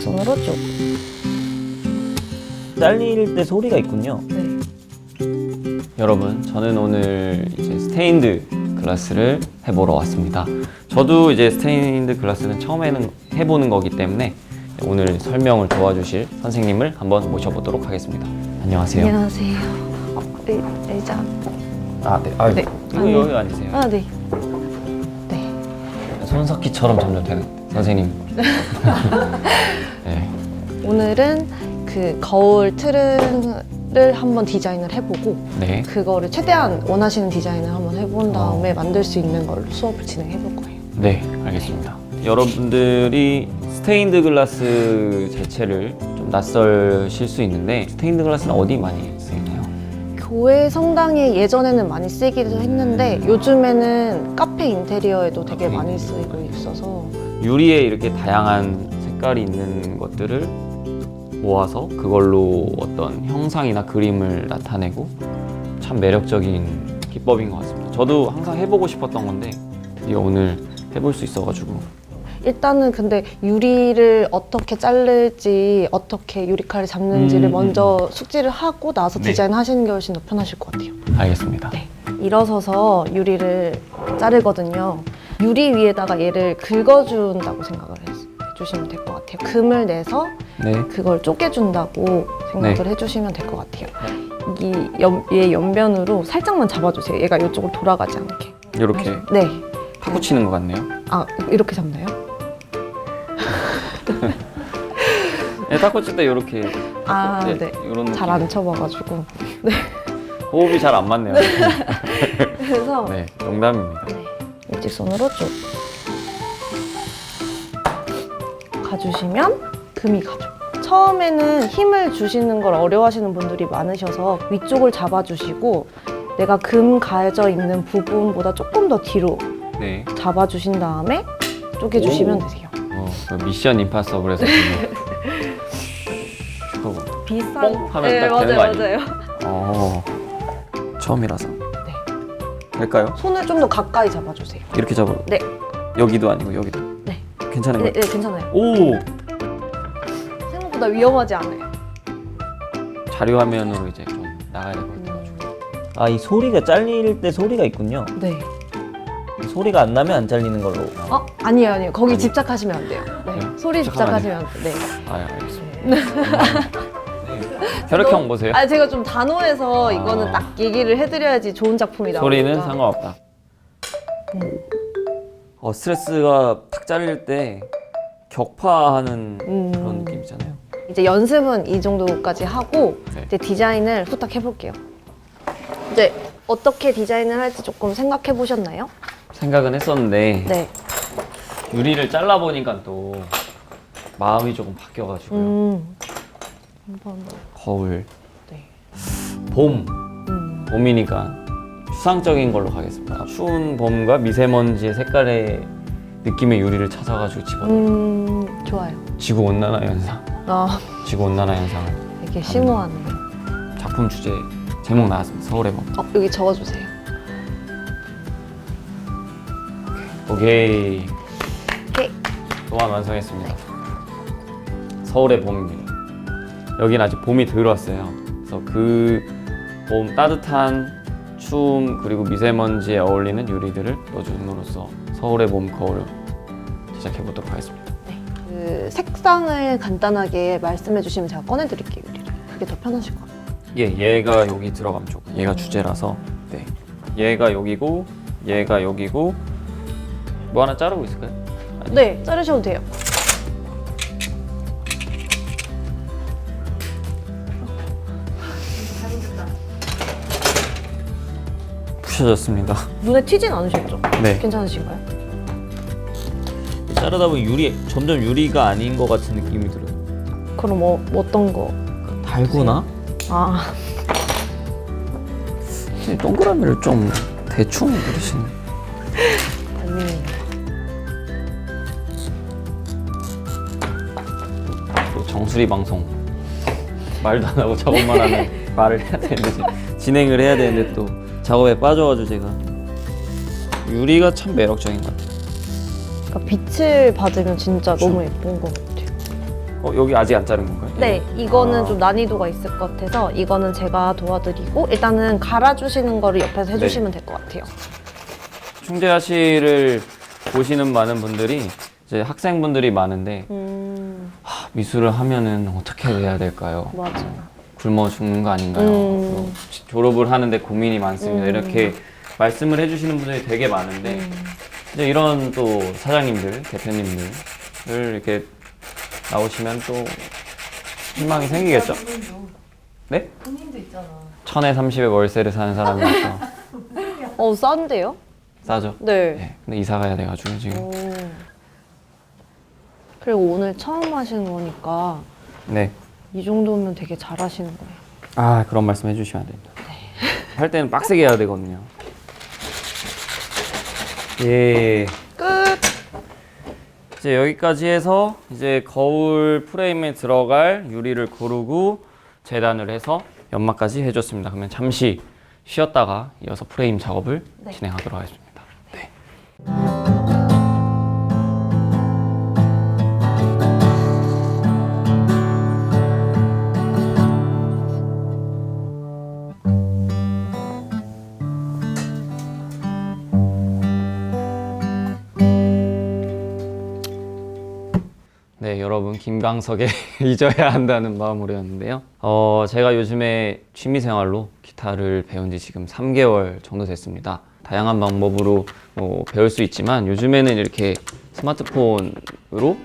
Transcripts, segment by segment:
손으로 쭉. 잘릴 때 소리가 있군요. 네. 여러분, 저는 오늘 이제 스테인드 글라스를 해보러 왔습니다. 저도 이제 스테인드 글라스는 처음에는 해보는 거기 때문에 오늘 설명을 도와주실 선생님을 한번 모셔보도록 하겠습니다. 안녕하세요. 안녕하세요. 의자. 아, 네. 아, 네. 이거 여기 앉으세요. 아, 네. 네. 손석희처럼 점점 되는 선생님. 네. 오늘은 그 거울 틀을 한번 디자인을 해보고 네. 그거를 최대한 원하시는 디자인을 한번 해본 다음에 만들 수 있는 걸로 수업을 진행해 볼 거예요. 네, 알겠습니다. 여러분들이 스테인드 글라스 자체를 좀 낯설실 수 있는데 스테인드 글라스는 어디 많이 쓰이나요? 교회 성당에 예전에는 많이 쓰기도 했는데 요즘에는 카페 인테리어에도 되게 카페 많이 인테리어. 쓰이고 있어서 유리에 이렇게 다양한 색깔이 있는 것들을 모아서 그걸로 어떤 형상이나 그림을 나타내고 참 매력적인 기법인 것 같습니다. 저도 항상 해보고 싶었던 건데 드디어 오늘 해볼 수 있어가지고. 일단은 근데 유리를 어떻게 자를지 어떻게 유리칼을 잡는지를 먼저 숙지를 하고 나서 네. 디자인 하시는 게 훨씬 더 편하실 것 같아요. 알겠습니다. 네. 일어서서 유리를 자르거든요. 유리 위에다가 얘를 긁어준다고 생각을 해주시면 될 것 같아요. 금을 내서 네. 그걸 쪼개준다고 생각을 네. 해주시면 될 것 같아요. 얘 옆면으로 살짝만 잡아주세요. 얘가 이쪽으로 돌아가지 않게. 이렇게 네. 탁구 치는 것 같네요. 아, 이렇게 잡나요? 네, 탁구 칠 때 이렇게 아, 네. 이런 느낌. 잘 안 쳐봐가지고. 호흡이 잘 안 맞네요. 그래서 네, 농담입니다. 일직선으로 쭉 가주시면 금이 가죠. 처음에는 힘을 주시는 걸 어려워하시는 분들이 많으셔서 위쪽을 잡아주시고 내가 금 가해져 있는 부분보다 조금 더 뒤로 네. 잡아주신 다음에 쪼개주시면 오. 되세요. 그 미션 임파서블에서 그거. 비슷한 뽕 하면 딱 되는 거 아니에요? 맞아요. 처음이라서. 네. 될까요? 손을 좀 더 가까이 잡아주세요. 이렇게 잡아. 네. 여기도 아니고 여기도. 네. 괜찮아요? 네, 네, 괜찮아요. 오! 생각보다 위험하지 않아요. 자료 화면으로 이제 좀 나가야 될 것 같아가지고. 아, 이 소리가 잘릴 때 소리가 있군요. 네. 소리가 안 나면 안 잘리는 걸로. 아니에요, 아니에요. 거기 아니요. 집착하시면 안 돼요. 네. 네? 소리 집착하면 집착하시면 안 돼요. 네. 아, 알겠습니다. 혈액형 보세요. 아, 제가 좀 단호해서 아. 이거는 딱 얘기를 해드려야지 좋은 작품이 나오니까. 소리는 상관없다. 스트레스가 탁 잘릴 때 격파하는 그런 느낌이잖아요. 이제 연습은 이 정도까지 하고 네. 이제 디자인을 후딱 해볼게요. 이제 어떻게 디자인을 할지 조금 생각해 보셨나요? 생각은 했었는데 네. 유리를 잘라보니까 또 마음이 조금 바뀌어가지고요. 한번. 거울, 네. 봄, 봄이니까 추상적인 걸로 가겠습니다. 추운 봄과 미세먼지의 색깔의 느낌의 유리를 찾아가지고 집어넣어요. 좋아요. 지구온난화 현상, 아, 지구온난화 현상을 되게 심오하네요. 작품 주제 제목 나왔습니다. 서울의 봄. 여기 적어주세요. 오케이. 오케이. 또한 완성했습니다. 서울의 봄입니다. 여긴 아직 봄이 들어왔어요. 그래서 그 봄 따뜻한 추움 그리고 미세먼지에 어울리는 유리들을 넣어줌으로써 서울의 봄 거울을 시작해 보도록 하겠습니다. 그 색상을 간단하게 말씀해 주시면 제가 꺼내드릴게요, 유리를. 그게 더 편하실 것 같아요. 예, 얘가 여기 들어가면 좋고 얘가 주제라서 네, 얘가 여기고 얘가 여기고 뭐 하나 자르고 있을까요? 아니. 네, 자르셔도 돼요. 부셔졌습니다. 눈에 튀진 않으셨죠? 네. 괜찮으신가요? 자르다 보면 점점 유리가 아닌 것 같은 느낌이 들어요. 그럼 어떤 거? 달구나? 아, 동그라미를 좀 대충 그리시네. 아니. 또 정수리 방송 말도 안 하고 작업만 하는 말을 해야 되는데 진행을 해야 되는데 또 작업에 빠져가지고 제가 유리가 참 매력적인 것 같아요. 그러니까 빛을 받으면 진짜 그쵸. 너무 예쁜 것 같아요. 여기 아직 안 자른 건가요? 네, 이거는 아. 좀 난이도가 있을 것 같아서 이거는 제가 도와드리고 일단은 갈아주시는 거를 옆에서 해주시면 될 것 같아요. 충재하시를 보시는 많은 분들이 이제 학생분들이 많은데 미술을 하면은 어떻게 해야 될까요? 맞아. 굶어 죽는 거 아닌가요? 그리고 졸업을 하는데 고민이 많습니다. 이렇게 말씀을 해주시는 분들이 되게 많은데 이제 이런 또 사장님들, 대표님들을 이렇게 나오시면 또 희망이 생기겠죠? 네? 본인도 있잖아. 1000에 30에 월세를 사는 사람이니까 싼데요? 싸죠? 네. 네. 근데 이사 가야 돼가지고 지금. 오. 그리고 오늘 처음 하시는 거니까 네. 이 정도면 되게 잘하시는 거예요. 아, 그런 말씀 해주시면 안 됩니다. 할 때는 빡세게 해야 되거든요. 예. 끝! 이제 여기까지 해서 이제 거울 프레임에 들어갈 유리를 고르고 재단을 해서 연마까지 해줬습니다. 그러면 잠시 쉬었다가 이어서 프레임 작업을 네. 진행하도록 하겠습니다. 네. 네, 여러분 김광석의 잊어야 한다는 마음으로였는데요. 제가 요즘에 취미생활로 기타를 배운 지 지금 3개월 정도 됐습니다. 다양한 방법으로 배울 수 있지만 요즘에는 이렇게 스마트폰으로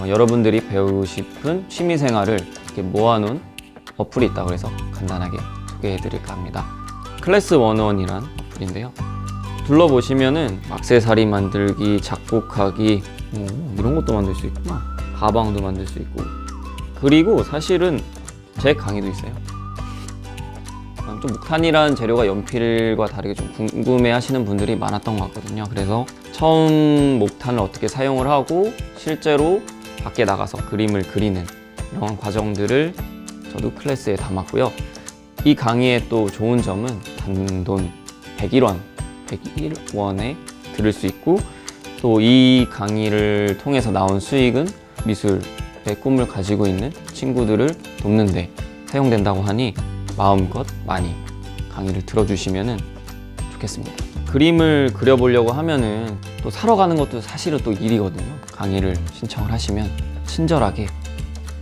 여러분들이 배우고 싶은 취미생활을 이렇게 모아놓은 어플이 있다고 해서 간단하게 소개해드릴까 합니다. 클래스 101이란 어플인데요. 둘러보시면은 액세서리 만들기, 작곡하기 이런 것도 만들 수 있구나. 가방도 만들 수 있고, 그리고 사실은 제 강의도 있어요. 좀 목탄이라는 재료가 연필과 다르게 좀 궁금해 하시는 분들이 많았던 것 같거든요. 그래서 처음 목탄을 어떻게 사용을 하고 실제로 밖에 나가서 그림을 그리는 이런 과정들을 저도 클래스에 담았고요. 이 강의의 또 좋은 점은 단돈 101원에 들을 수 있고, 또 이 강의를 통해서 나온 수익은 미술의 꿈을 가지고 있는 친구들을 돕는 데 사용된다고 하니 마음껏 많이 강의를 들어주시면 좋겠습니다. 그림을 그려보려고 하면은 또 사러 가는 것도 사실은 또 일이거든요. 강의를 신청을 하시면 친절하게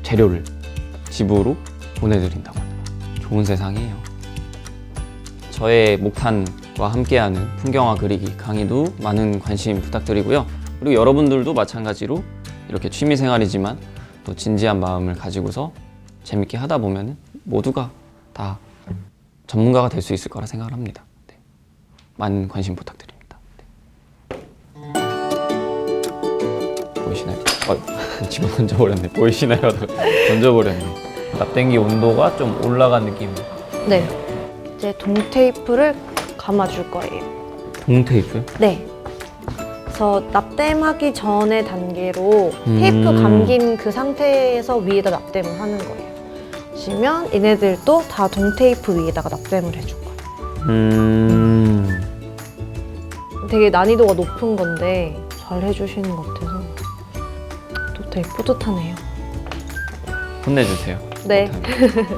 재료를 집으로 보내드린다고 합니다. 좋은 세상이에요. 저의 목탄과 함께하는 풍경화 그리기 강의도 많은 관심 부탁드리고요. 그리고 여러분들도 마찬가지로 이렇게 취미생활이지만 또 진지한 마음을 가지고서 재밌게 하다 보면 모두가 다 전문가가 될 수 있을 거라 생각을 합니다. 네. 많은 관심 부탁드립니다. 네. 보이시나요? 지금 던져버렸네. 보이시나요? 던져버렸네. 납땜기 온도가 좀 올라간 느낌이에요. 네. 이제 동테이프를 감아줄 거예요. 동테이프요? 네. 그래서 납땜하기 전의 단계로 테이프 감긴 그 상태에서 위에다 납땜을 하는 거예요. 보시면 얘네들도 다 동테이프 위에다가 납땜을 해줄 거예요. 되게 난이도가 높은 건데 잘 해주시는 것 같아서 또 되게 뿌듯하네요. 혼내주세요. 네.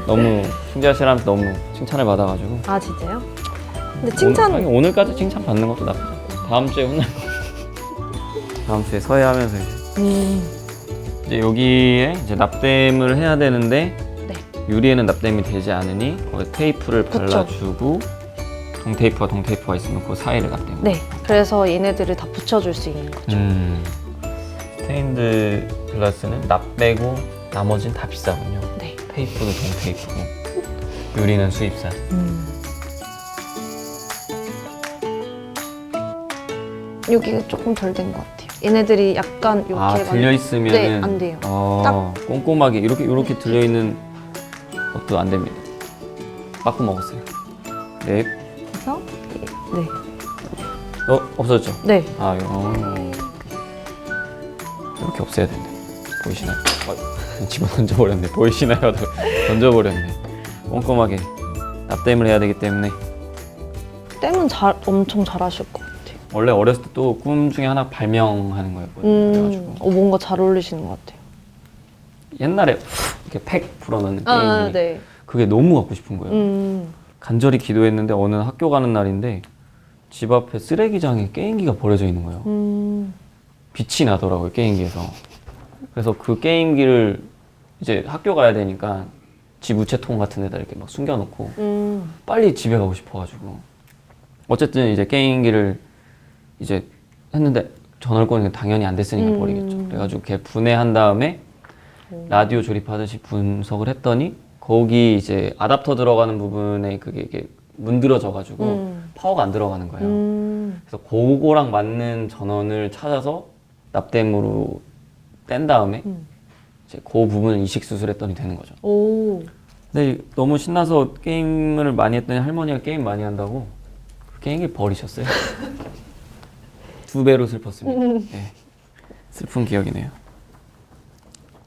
너무 충재하시라면서 너무 칭찬을 받아가지고. 아 진짜요? 근데 칭찬 오늘까지 칭찬 받는 것도 나쁘지 않고 다음 주에 혼날 거. 다음 주에 서해하면서 이제 여기에 이제 납땜을 해야 되는데 네. 유리에는 납땜이 되지 않으니 거기 테이프를 그쵸. 발라주고 동테이프가 있으면 그 사이를 납땜. 네. 그래서 얘네들을 다 붙여줄 수 있는 거죠. 스테인드 글라스는 납 빼고 나머지는 다 비싸군요. 네. 테이프도 동테이프고 유리는 수입산. 여기가 조금 덜 된 것 같아요. 얘네들이 약간 이렇게 들려 있으면 네, 안 돼요. 꼼꼼하게 이렇게 들려 있는 것도 안 됩니다. 바꿔 먹었어요. 네. 그래서 네. 없어졌죠? 네. 이렇게 없애야 된대. 보이시나요? 집어 던져버렸네. 보이시나요? 던져버렸네. 꼼꼼하게 납땜을 해야 되기 때문에 땜은 엄청 잘하실 것 같아요. 원래 어렸을 때 또 꿈 중에 하나 발명하는 거였거든요. 그래가지고 뭔가 잘 어울리시는 것 같아요. 옛날에 이렇게 팩 불어넣는 게임기 네. 그게 너무 갖고 싶은 거예요. 간절히 기도했는데 어느 학교 가는 날인데 집 앞에 쓰레기장에 게임기가 버려져 있는 거예요. 빛이 나더라고요, 게임기에서. 그래서 그 게임기를 이제 학교 가야 되니까 집 우체통 같은 데다 이렇게 막 숨겨놓고 빨리 집에 가고 싶어가지고 어쨌든 이제 게임기를 이제 했는데 전월권이 당연히 안 됐으니까 버리겠죠. 그래가지고 걔 분해한 다음에 라디오 조립하듯이 분석을 했더니 거기 이제 아답터 들어가는 부분에 그게 이게 문드러져가지고 파워가 안 들어가는 거예요. 그래서 그거랑 맞는 전원을 찾아서 납땜으로 뗀 다음에 이제 그 부분을 이식 수술했더니 되는 거죠. 오. 근데 너무 신나서 게임을 많이 했더니 할머니가 게임 많이 한다고 그 게임기를 버리셨어요. 2배로 슬펐습니다. 네. 슬픈 기억이네요.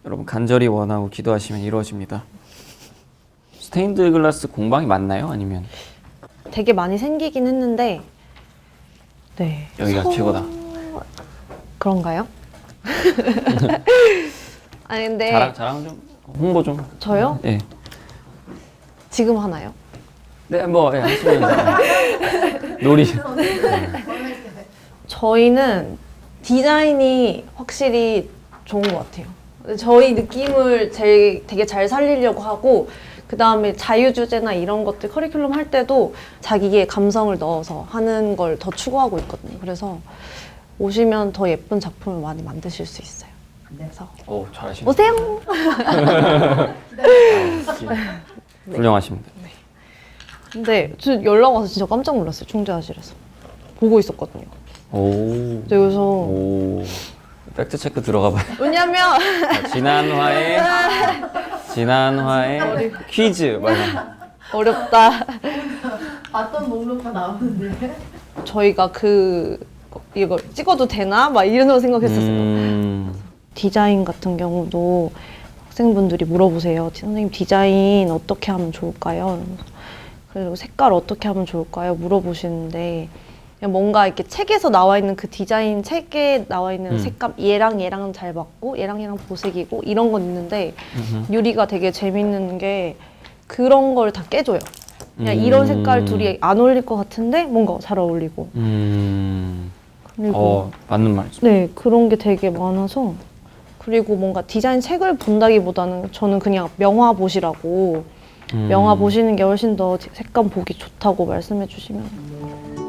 여러분 간절히 원하고 기도하시면 이루어집니다. 스테인드 글라스 공방이 맞나요? 아니면 되게 많이 생기긴 했는데 네. 여기가 최고다. 그런가요? 아니 근데 자랑 좀 홍보 좀. 저요? 네. 지금 하나요? 네, 뭐 예, 하시면 놀이. 저희는 디자인이 확실히 좋은 것 같아요. 저희 느낌을 되게 잘 살리려고 하고 그 다음에 자유주제나 이런 것들 커리큘럼 할 때도 자기의 감성을 넣어서 하는 걸 더 추구하고 있거든요. 그래서 오시면 더 예쁜 작품을 많이 만드실 수 있어요. 그래서 오, 잘하시네. 오세요! 훌륭하십니다. 근데 저 연락 와서 진짜 깜짝 놀랐어요. 충주하실에서 보고 있었거든요. 오. 네, 그래서 오. 팩트 체크 들어가 봐요. 왜냐면 지난화에 퀴즈 맞아. 어렵다. 봤던 목록만 나오는데. 저희가 이거 찍어도 되나? 막 이런 생각했었어요. 디자인 같은 경우도 학생분들이 물어보세요. 선생님 디자인 어떻게 하면 좋을까요? 그리고 색깔 어떻게 하면 좋을까요? 물어보시는데 그냥 뭔가 이렇게 책에서 나와 있는 그 디자인 책에 나와 있는 색감 얘랑은 잘 맞고 얘랑 보색이고 이런 건 있는데 유리가 되게 재밌는 게 그런 걸 다 깨줘요. 그냥 이런 색깔 둘이 안 어울릴 것 같은데 뭔가 잘 어울리고 그리고 맞는 말이죠. 네, 그런 게 되게 많아서 그리고 뭔가 디자인 책을 본다기보다는 저는 그냥 명화 보시라고 명화 보시는 게 훨씬 더 색감 보기 좋다고 말씀해 주시면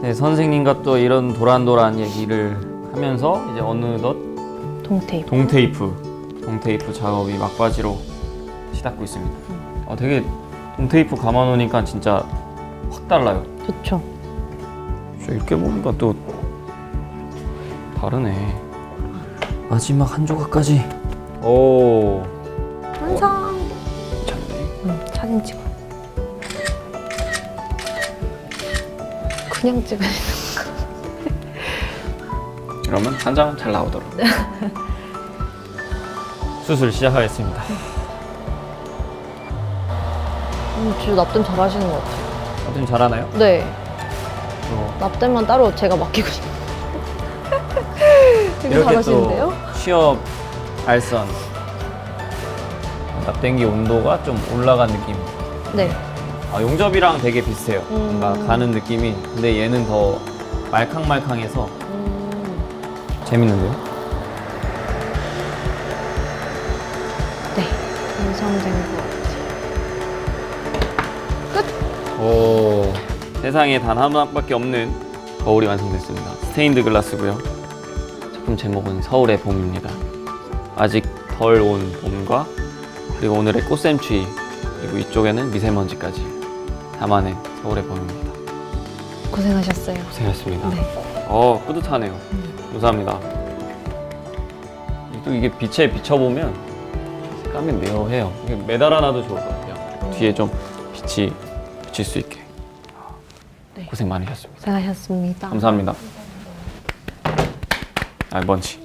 네, 선생님과 또 이런 도란도란 얘기를 하면서 이제 어느덧 동테이프 작업이 막바지로 치닫고 있습니다. 되게 동테이프 감아놓으니까 진짜 확 달라요. 좋죠. 이렇게 보니까 또 다르네. 마지막 한 조각까지. 오. 완성. 괜찮네. 사진 찍어. 그냥 찍어야 그러면 한 장은 잘 나오도록. 수술 시작하겠습니다. 진짜 납땜 잘하시는 것 같아요. 납땜 잘하나요? 네. 납땜만 따로 제가 맡기고 싶어요. 되게 이렇게 잘하시는데요? 또 취업 알선 납땜기 온도가 좀 올라간 느낌. 네. 용접이랑 되게 비슷해요. 뭔가 가는 느낌이. 근데 얘는 더 말캉말캉해서 재밌는데요? 네. 완성된 것 같아요. 오. 세상에 단 하나밖에 없는 거울이 완성됐습니다. 스테인드 글라스고요. 작품 제목은 서울의 봄입니다. 아직 덜 온 봄과 그리고 오늘의 꽃샘추위 그리고 이쪽에는 미세먼지까지 담아낸 서울의 봄입니다. 고생하셨어요. 고생하셨습니다. 네. 뿌듯하네요. 감사합니다. 또 이게 빛에 비춰보면 색감이 묘해요. 이게 매달아놔도 좋을 것 같아요. 뒤에 좀 빛이 비칠 수 있게. 네. 고생 많으셨습니다. 고생하셨습니다. 감사합니다. 먼지.